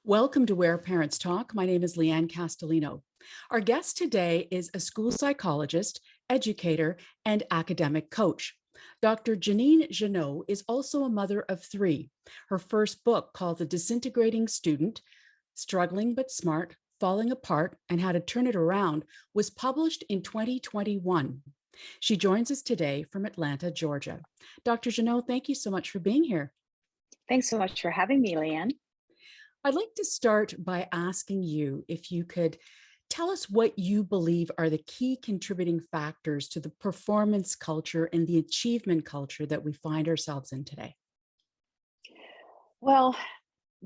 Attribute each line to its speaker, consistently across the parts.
Speaker 1: Welcome to Where Parents Talk. My name is Lianne Castelino. Our guest today is a school psychologist, educator, and academic coach. Dr. Jeannine Jannot is also a mother of three. Her first book, called The Disintegrating Student, Struggling but Smart, Falling Apart, and How to Turn It Around, was published in 2021. She joins us today from Atlanta, Georgia. Dr. Jannot, thank you so much for being here.
Speaker 2: Thanks so much for having me, Lianne.
Speaker 1: I'd like to start by asking you if you could tell us what you believe are the key contributing factors to the performance culture and the achievement culture that we find ourselves in today.
Speaker 2: Well,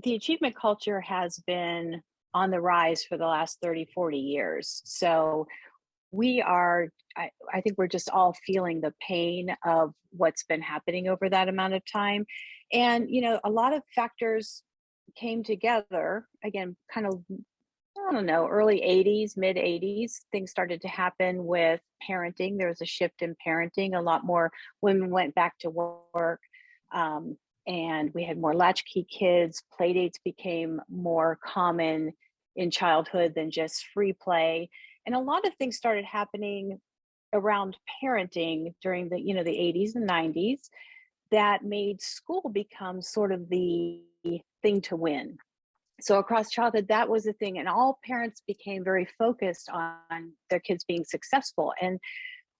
Speaker 2: the achievement culture has been on the rise for the last 30, 40 years. So I think we're just all feeling the pain of what's been happening over that amount of time. And, a lot of factors came together, again, kind of, I don't know, early 80s, mid 80s, things started to happen with parenting. There was a shift in parenting. A lot more women went back to work. Um, and we had more latchkey kids. Play dates became more common in childhood than just free play. And a lot of things started happening around parenting during the 80s and 90s that made school become sort of the thing to win. So across childhood, that was the thing, and all parents became very focused on their kids being successful. And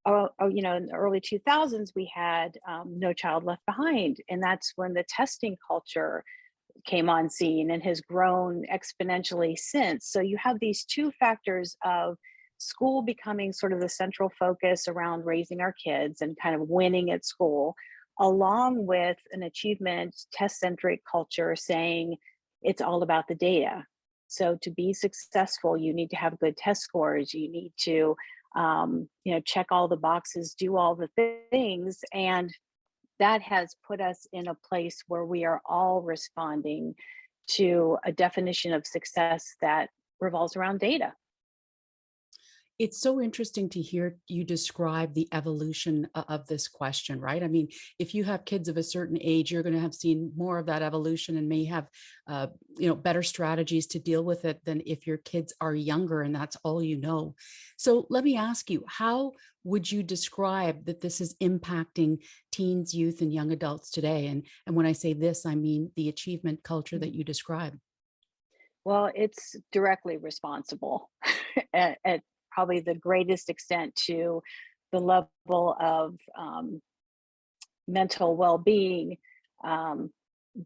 Speaker 2: in the early 2000s, we had No Child Left Behind, and that's when the testing culture came on scene and has grown exponentially since. So you have these two factors of school becoming sort of the central focus around raising our kids and kind of winning at school, along with an achievement test-centric culture saying it's all about the data. So to be successful, you need to have good test scores. You need to, check all the boxes, do all the things, and that has put us in a place where we are all responding to a definition of success that revolves around data.
Speaker 1: It's so interesting to hear you describe the evolution of this question, right? I mean, if you have kids of a certain age, you're going to have seen more of that evolution and may have, better strategies to deal with it than if your kids are younger and that's all you know. So let me ask you, how would you describe that this is impacting teens, youth, and young adults today? And when I say this, I mean the achievement culture that you describe.
Speaker 2: Well, it's directly responsible at probably the greatest extent to the level of mental well-being um,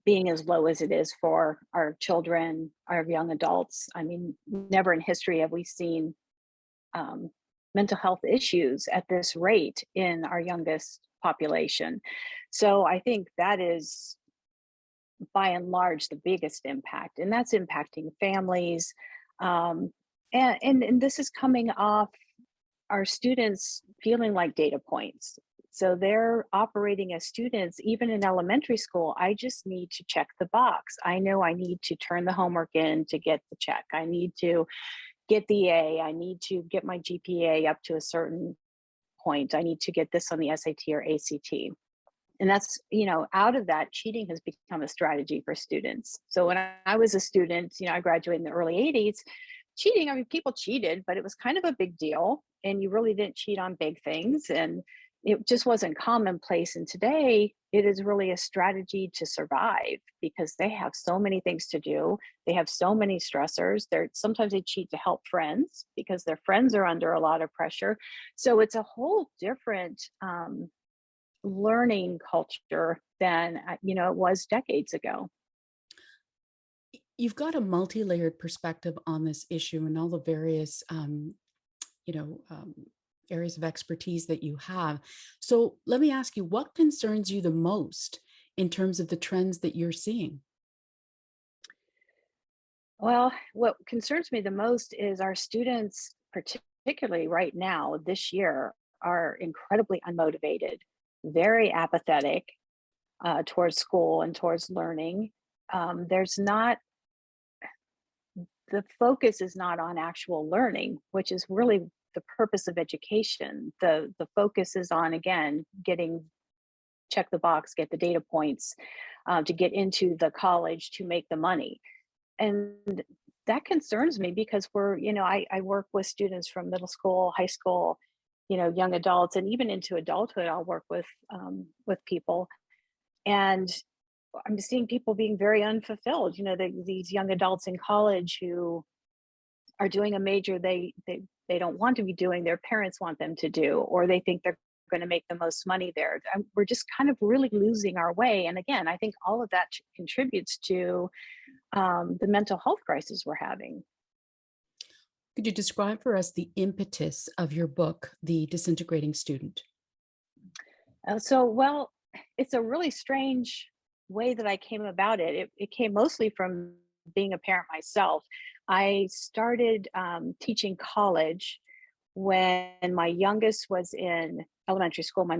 Speaker 2: being as low as it is for our children, our young adults. I mean, never in history have we seen um, mental health issues at this rate in our youngest population. So I think that is by and large the biggest impact, and that's impacting families. Um, and this is coming off our students feeling like data points. So they're operating as students, even in elementary school. I just need to check the box. I know I need to turn the homework in to get the check. I need to get the A. I need to get my GPA up to a certain point. I need to get this on the SAT or ACT. And that's, out of that, cheating has become a strategy for students. So when I was a student, I graduated in the early 80s. Cheating, I mean, people cheated, but it was kind of a big deal. And you really didn't cheat on big things. And it just wasn't commonplace. And today, it is really a strategy to survive because they have so many things to do. They have so many stressors. Sometimes they cheat to help friends because their friends are under a lot of pressure. So it's a whole different learning culture than it was decades ago.
Speaker 1: You've got a multi-layered perspective on this issue and all the various you know um, areas of expertise that you have. So let me ask you, what concerns you the most in terms of the trends that you're seeing?
Speaker 2: Well, what concerns me the most is our students, particularly right now this year, are incredibly unmotivated, very apathetic towards school and towards learning. There's not The focus is not on actual learning, which is really the purpose of education. The focus is on, again, getting check the box, get the data points to get into the college to make the money. And that concerns me because I work with students from middle school, high school, young adults, and even into adulthood. I'll work with people, and I'm seeing people being very unfulfilled. These young adults in college who are doing a major they don't want to be doing, their parents want them to do, or they think they're going to make the most money there. We're just kind of really losing our way. And again, I think all of that contributes to the mental health crisis we're having.
Speaker 1: Could you describe for us the impetus of your book, The Disintegrating Student?
Speaker 2: Well, it's a really strange way that I came about it. It came mostly from being a parent myself. I started teaching college when my youngest was in elementary school. My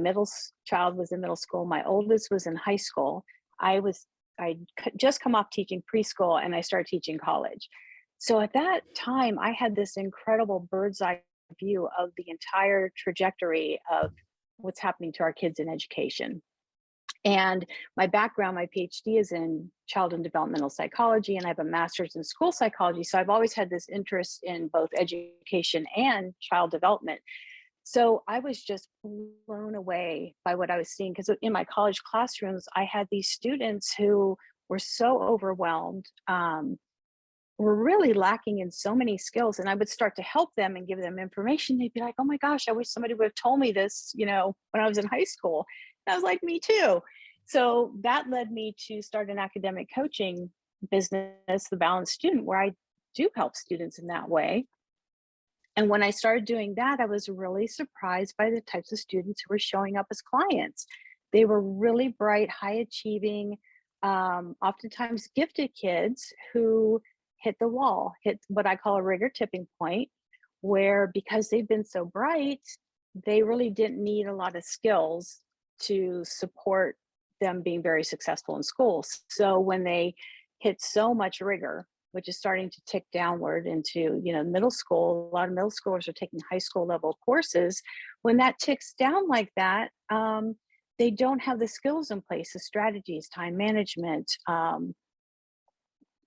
Speaker 2: child was in middle school. My oldest was in high school. I'd just come off teaching preschool and I started teaching college. So at that time, I had this incredible bird's eye view of the entire trajectory of what's happening to our kids in education. And my background, my PhD is in child and developmental psychology, and I have a master's in school psychology. So I've always had this interest in both education and child development. So I was just blown away by what I was seeing, because in my college classrooms, I had these students who were so overwhelmed, were really lacking in so many skills. And I would start to help them and give them information. They'd be like, oh my gosh, I wish somebody would have told me this, when I was in high school. And I was like, me too. So that led me to start an academic coaching business, The Balanced Student, where I do help students in that way. And when I started doing that, I was really surprised by the types of students who were showing up as clients. They were really bright, high achieving, oftentimes gifted kids who hit the wall, hit what I call a rigor tipping point, where because they've been so bright, they really didn't need a lot of skills to support them being very successful in school. So when they hit so much rigor, which is starting to tick downward into middle school, a lot of middle schoolers are taking high school level courses. When that ticks down like that, they don't have the skills in place, the strategies, time management,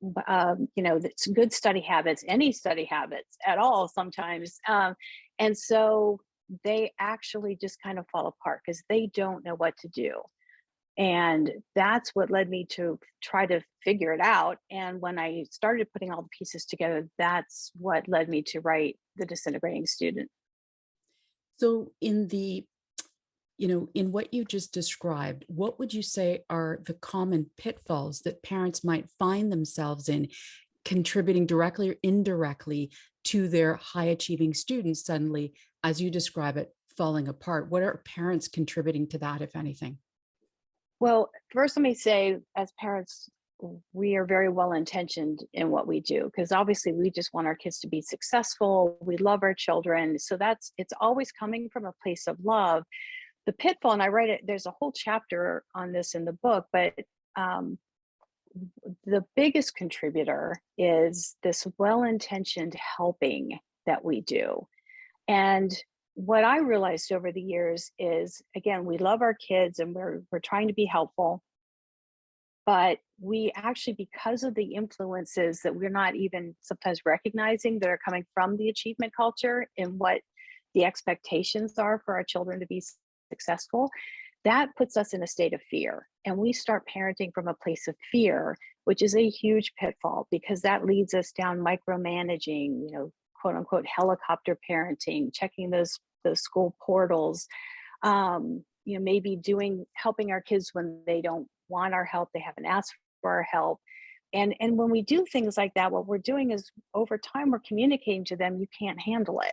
Speaker 2: that's good study habits, any study habits at all sometimes. And so they actually just kind of fall apart because they don't know what to do. And that's what led me to try to figure it out. And when I started putting all the pieces together, that's what led me to write The Disintegrating Student.
Speaker 1: So, in what you just described, what would you say are the common pitfalls that parents might find themselves in, contributing directly or indirectly to their high achieving students suddenly, as you describe it, falling apart? What are parents contributing to that, if anything?
Speaker 2: Well, first, let me say, as parents, we are very well intentioned in what we do, because obviously we just want our kids to be successful. We love our children. So it's always coming from a place of love. The pitfall, and I write it, there's a whole chapter on this in the book, but um, the biggest contributor is this well intentioned helping that we do. And what I realized over the years is, again, we love our kids and we're trying to be helpful, but we actually, because of the influences that we're not even sometimes recognizing that are coming from the achievement culture and what the expectations are for our children to be successful, that puts us in a state of fear. And we start parenting from a place of fear, which is a huge pitfall, because that leads us down micromanaging, quote unquote helicopter parenting, checking those school portals, maybe helping our kids when they don't want our help, they haven't asked for our help. And when we do things like that, what we're doing is, over time, we're communicating to them, you can't handle it.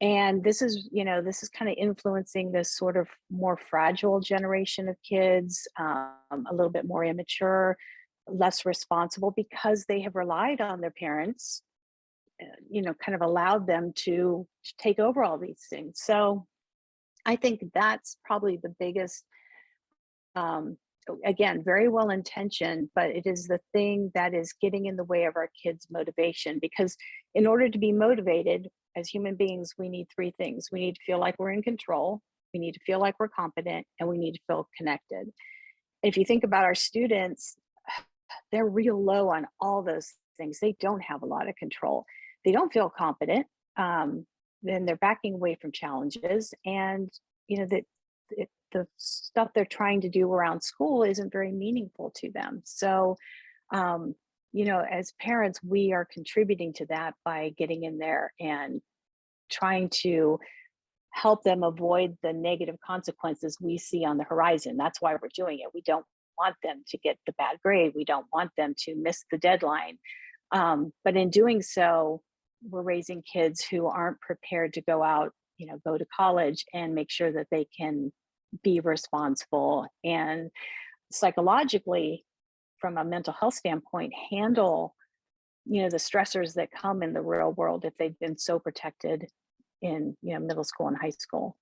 Speaker 2: And this is kind of influencing this sort of more fragile generation of kids, a little bit more immature, less responsible, because they have relied on their parents, kind of allowed them to take over all these things. So I think that's probably the biggest, um, again, very well intentioned, but it is the thing that is getting in the way of our kids' motivation. Because in order to be motivated as human beings, we need three things: we need to feel like we're in control, we need to feel like we're competent, and we need to feel connected. If you think about our students, they're real low on all those things. They don't have a lot of control. They don't feel competent. Then they're backing away from challenges, and that the stuff they're trying to do around school isn't very meaningful to them. So, um, as parents, we are contributing to that by getting in there and trying to help them avoid the negative consequences we see on the horizon. That's why we're doing it. We don't want them to get the bad grade. We don't want them to miss the deadline. But in doing so, we're raising kids who aren't prepared to go out, go to college and make sure that they can be responsible and psychologically, from a mental health standpoint, handle, the stressors that come in the real world if they've been so protected in, middle school and high school.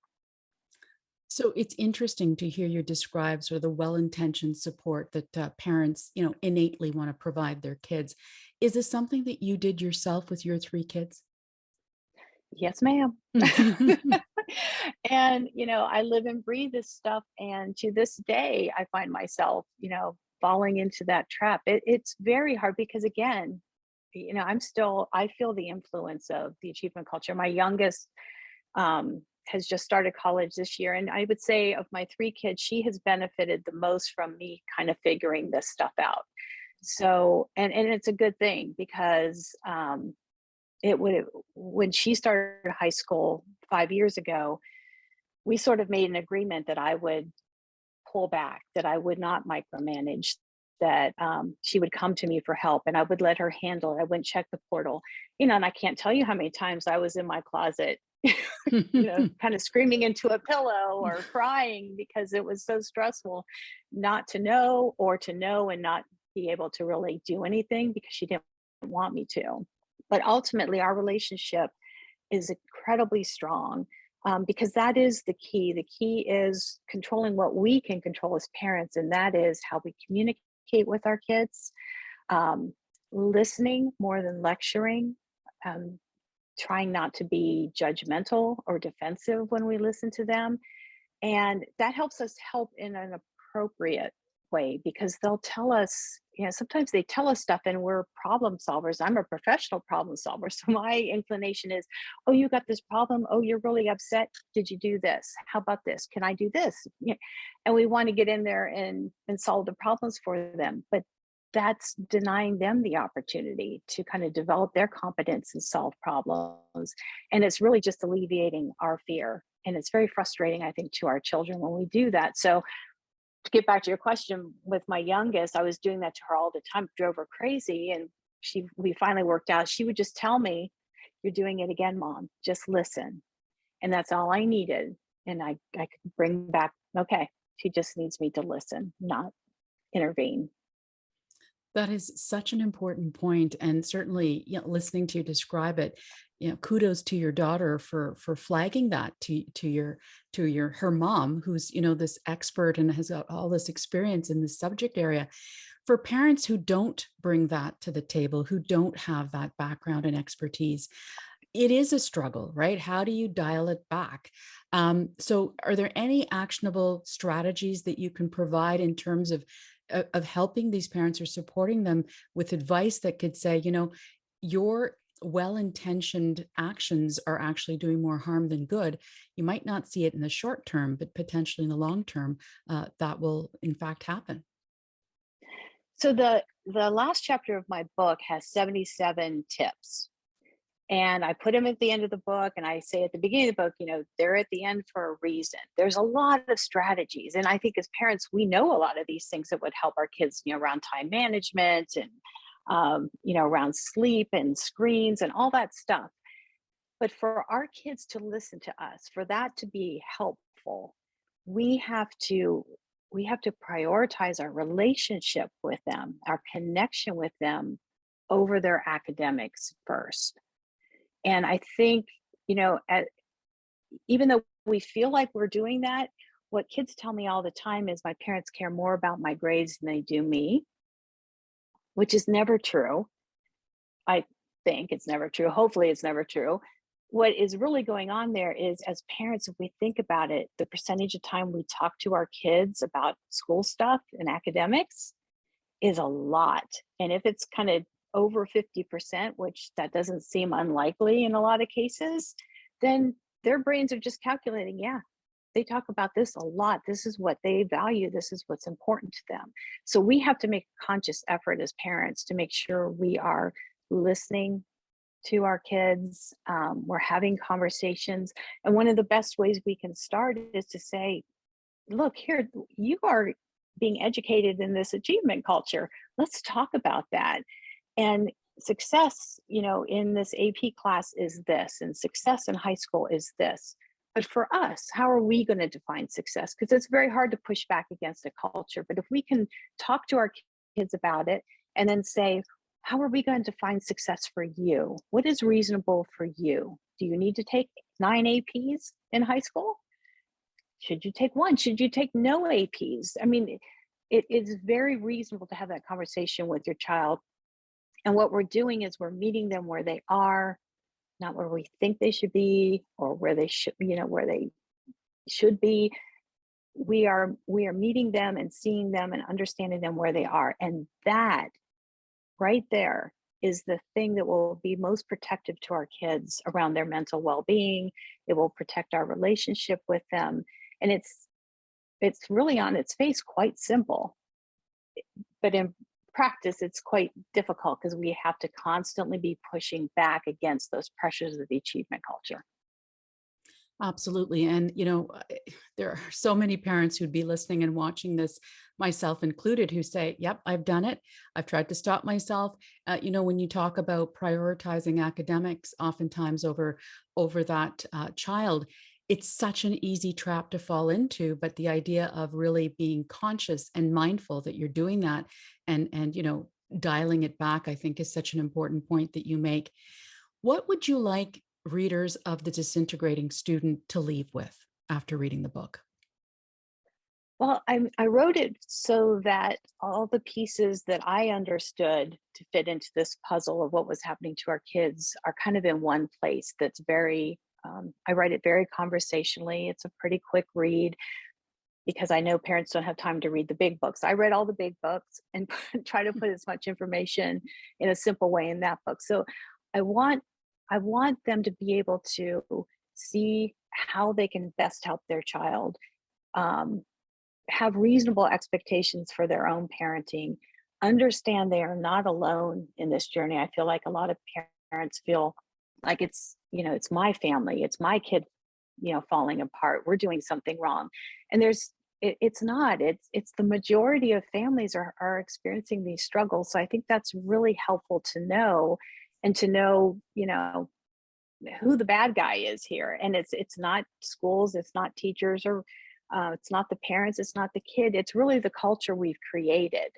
Speaker 1: So it's interesting to hear you describe sort of the well-intentioned support that parents, innately want to provide their kids. Is this something that you did yourself with your three kids?
Speaker 2: Yes, ma'am. And, I live and breathe this stuff. And to this day, I find myself, falling into that trap. It's very hard because, again, I feel the influence of the achievement culture. My youngest has just started college this year. And I would say of my three kids, she has benefited the most from me kind of figuring this stuff out. So, and it's a good thing because it would, when she started high school 5 years ago, we sort of made an agreement that I would pull back, that I would not micromanage, that she would come to me for help and I would let her handle it. I wouldn't check the portal, and I can't tell you how many times I was in my closet, kind of screaming into a pillow or crying because it was so stressful not to know, or to know and not be able to really do anything because she didn't want me to. But ultimately, our relationship is incredibly strong, because that is the key. The key is controlling what we can control as parents, and that is how we communicate with our kids, listening more than lecturing, trying not to be judgmental or defensive when we listen to them. And that helps us help in an appropriate way, because they'll tell us, sometimes they tell us stuff and we're problem solvers. I'm a professional problem solver. So my inclination is, oh, you got this problem. Oh, you're really upset. Did you do this? How about this? Can I do this? And we want to get in there and solve the problems for them. But that's denying them the opportunity to kind of develop their competence and solve problems. And it's really just alleviating our fear. And it's very frustrating, I think, to our children when we do that. So to get back to your question, with my youngest, I was doing that to her all the time, drove her crazy. And we finally worked out. She would just tell me, "You're doing it again, Mom. Just listen." And that's all I needed. And I could bring back, okay, she just needs me to listen, not intervene.
Speaker 1: That is such an important point, and certainly, listening to you describe it, kudos to your daughter for flagging that to your her mom, who's this expert and has got all this experience in this subject area. For parents who don't bring that to the table, who don't have that background and expertise, it is a struggle, right? How do you dial it back? So, are there any actionable strategies that you can provide in terms of helping these parents or supporting them with advice that could say, your well-intentioned actions are actually doing more harm than good. You might not see it in the short term, but potentially in the long term, that will in fact happen.
Speaker 2: So the last chapter of my book has 77 tips. And I put them at the end of the book, and I say at the beginning of the book, they're at the end for a reason. There's a lot of strategies. And I think as parents, we know a lot of these things that would help our kids, around time management and, around sleep and screens and all that stuff. But for our kids to listen to us, for that to be helpful, we have to prioritize our relationship with them, our connection with them over their academics first. And I think, even though we feel like we're doing that, what kids tell me all the time is my parents care more about my grades than they do me, which is never true. I think it's never true. Hopefully it's never true. What is really going on there is, as parents, if we think about it, the percentage of time we talk to our kids about school stuff and academics is a lot. And if it's kind of over 50%, which that doesn't seem unlikely in a lot of cases, then their brains are just calculating, yeah, they talk about this a lot. This is what they value. This is what's important to them. So we have to make a conscious effort as parents to make sure we are listening to our kids. We're having conversations. And one of the best ways we can start is to say, look, here, you are being educated in this achievement culture. Let's talk about that. And success, in this AP class is this, and success in high school is this. But for us, how are we going to define success? Because it's very hard to push back against a culture. But if we can talk to our kids about it and then say, how are we going to define success for you? What is reasonable for you? Do you need to take 9 APs in high school? Should you take one? Should you take no APs? I mean, it is very reasonable to have that conversation with your child. And what we're doing is we're meeting them where they are, not where we think they should be or where they should, where they should be. We are meeting them and seeing them and understanding them where they are. And that right there is the thing that will be most protective to our kids around their mental well-being. It will protect our relationship with them. And it's really on its face quite simple. But in practice, it's quite difficult because we have to constantly be pushing back against those pressures of the achievement culture.
Speaker 1: Absolutely. And, there are so many parents who'd be listening and watching this, myself included, who say, yep, I've done it. I've tried to stop myself. When you talk about prioritizing academics, oftentimes over that child, it's such an easy trap to fall into. But the idea of really being conscious and mindful that you're doing that and dialing it back, I think is such an important point that you make. What would you like readers of The Disintegrating Student to leave with after reading the book?
Speaker 2: Well, I wrote it so that all the pieces that I understood to fit into this puzzle of what was happening to our kids are kind of in one place that's I write it very conversationally. It's a pretty quick read because I know parents don't have time to read the big books. I read all the big books and try to put as much information in a simple way in that book. So I want them to be able to see how they can best help their child, have reasonable expectations for their own parenting, understand they are not alone in this journey. I feel like a lot of parents feel like it's my family, it's my kid, falling apart. We're doing something wrong. And it's not, it's the majority of families are experiencing these struggles. So I think that's really helpful to know, and to know, who the bad guy is here. And it's not schools, it's not teachers, or it's not the parents, it's not the kid. It's really the culture we've created.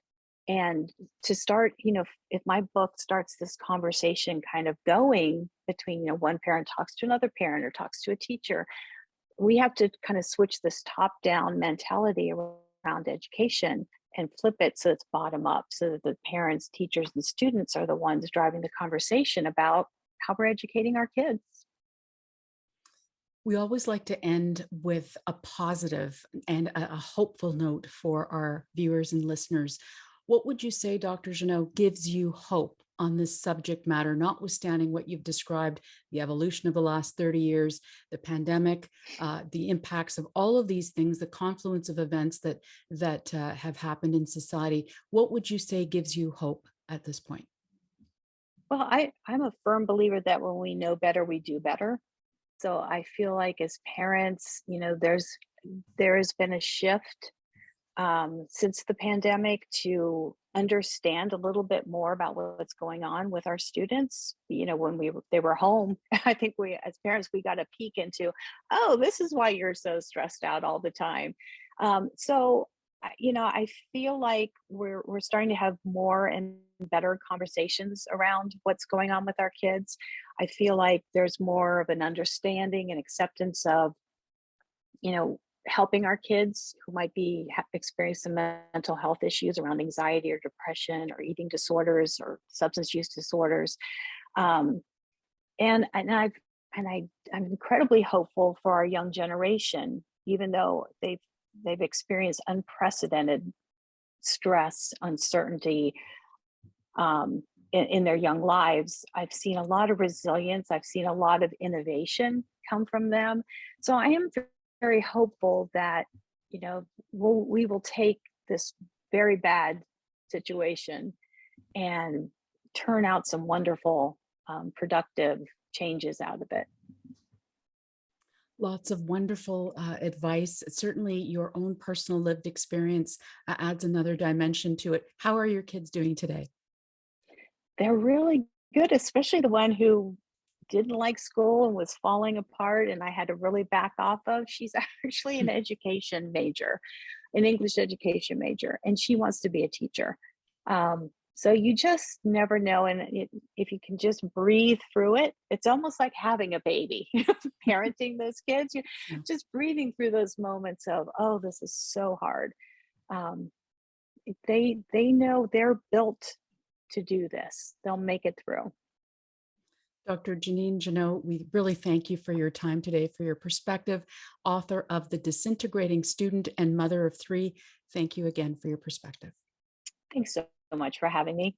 Speaker 2: And to start, if my book starts this conversation kind of going between, one parent talks to another parent or talks to a teacher, we have to kind of switch this top-down mentality around education and flip it so it's bottom up, so that the parents, teachers, and students are the ones driving the conversation about how we're educating our kids.
Speaker 1: We always like to end with a positive and a hopeful note for our viewers and listeners. What would you say, Dr. Jannot, gives you hope on this subject matter, notwithstanding what you've described, the evolution of the last 30 years, the pandemic, the impacts of all of these things, the confluence of events that have happened in society? What would you say gives you hope at this point?
Speaker 2: Well, I'm a firm believer that when we know better, we do better. So I feel like as parents, there has been a shift since the pandemic to understand a little bit more about what's going on with our students. When they were home, I think we as parents we got a peek into, oh, this is why you're so stressed out all the time. I feel like we're starting to have more and better conversations around what's going on with our kids. I feel like there's more of an understanding and acceptance of, helping our kids who might be experiencing some mental health issues around anxiety or depression or eating disorders or substance use disorders. Um, and I'm incredibly hopeful for our young generation, even though they've experienced unprecedented stress, uncertainty, in their young lives, I've seen a lot of resilience. I've seen a lot of innovation come from them. So I am very hopeful that, we will take this very bad situation and turn out some wonderful, productive changes out of it.
Speaker 1: Lots of wonderful advice. Certainly, your own personal lived experience adds another dimension to it. How are your kids doing today?
Speaker 2: They're really good, especially the one who didn't like school and was falling apart and I had to really back off of. She's actually an education major, an English education major, and she wants to be a teacher. So you just never know. And if you can just breathe through it, it's almost like having a baby, parenting those kids, you're
Speaker 1: Yeah.
Speaker 2: just breathing through those moments of, oh, this is so hard. Um, they know they're built to do this. They'll make it through.
Speaker 1: Dr. Jeannine Jannot, we really thank you for your time today, for your perspective, author of The Disintegrating Student and mother of three. Thank you again for your perspective.
Speaker 2: Thanks so much for having me.